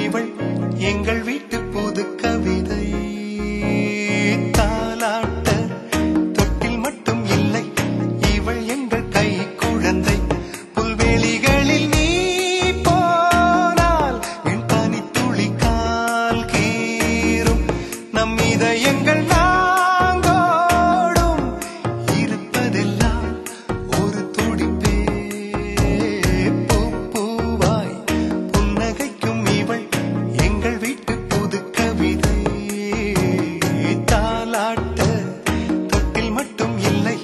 இவள் எங்கள் வீட்டு புது கவிதை. தாலாட்ட தொட்டில் மட்டும் இல்லை, இவள் எங்கள் கை குழந்தை. புல்வெளிகளில் நீ போனால் என் பனி துளி கால் கீறும். நம் இதயங்கள் நாங்கோடும் இருப்பதெல்லாம் ஒரு துடிப்பே. பூ பூவாய் புன்னகைக்கும் இவள் எங்கள் வீட்டு புது கவிதை. தாலாட்ட தொட்டில் மட்டும் இல்லை,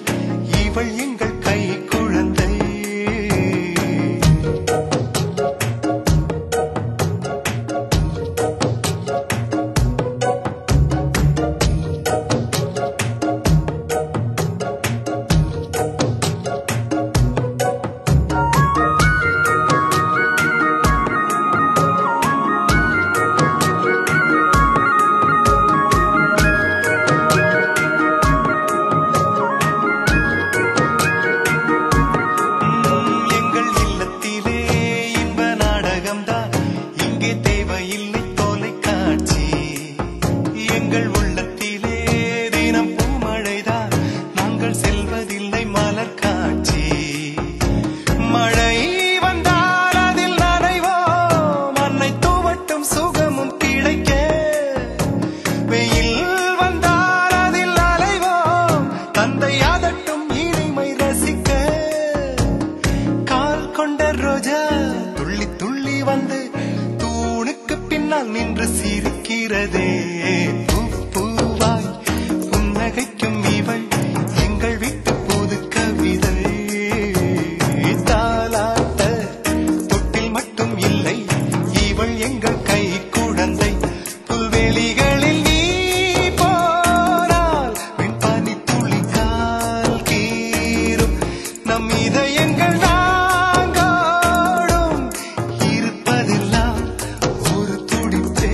இவள் எங்கள் கை குழந்தை. எங்கள் இல்லத்திலே இன்ப நாடகம்தான், இங்கே தேவையில்லை தொலைக்காட்சி. எங்கள் உள்ளத்திலே தினம் பூமழைதான், நாங்கள் செல்வதில்லை மலர் காட்சி. மழை வந்தால் அதில் நனைவோம், அன்னை தூவட்டும் சுகமும் கிடைக்க. வெயில் வந்தால் அதில் அலைவோம், தந்தை அதட்டும் இனிமை ரசிக்க. கால் கொண்ட ரோஜா துள்ளி துள்ளி வந்து தூணுக்கு பின்னால் நின்று சிரிக்கிறதே. பூ பூவாய் புன்னகைக்கும் இவள் எங்கள் வீட்டு புது கவிதை. தாலாட்ட தொட்டில் மட்டும் இல்லை, இவள் எங்கள் கை குழந்தை. புல்வெளிகளில் நீ போனால் என் பனி துளி கால் கீறும். நம் இதயங்கள் நாங்கோடும் இருப்பதெல்லாம் ஒரு துடிப்பே.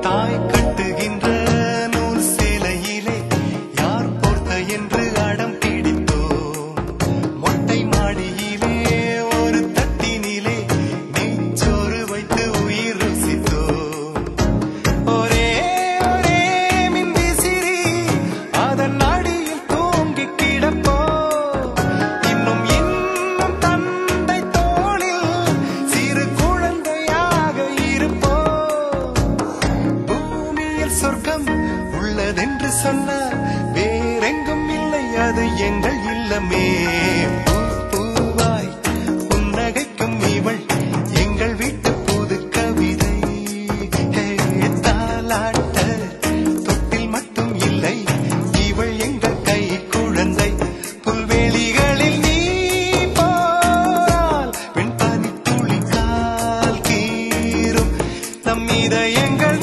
தாய் கட்டுகின்ற நூல் சேலையிலே யார் போர்த்த என்று அடம் பிடித்தோம். மொட்டை மாடியிலே ஒரு தட்டினிலே நெய்ச்சோறு வைத்து உயிர் ருசித்தோம். ஒரே ஒரே மின்விசிறி அதன் அடியில் தூங்கி கிடப்போம். இன்னும் இன்னும் தந்தை தோளில் சிறு குழந்தையாக இருப்போம். பூமியில் சொர்க்கம் உள்ளதென்று சொன்னார், வேறெங்கும் இல்லை அது எங்கள் இல்லமே. பூ பூவாய் புன்னகைக்கும் இவள் எங்கள் வீட்டு புது கவிதை. தாலாட்ட தொட்டில் மட்டும் இல்லை, இவள் எங்கள் கை குழந்தை. புல்வெளிகளில் நீ போனால் என் பனி துளி கால் கீறும். நம் இதயங்கள்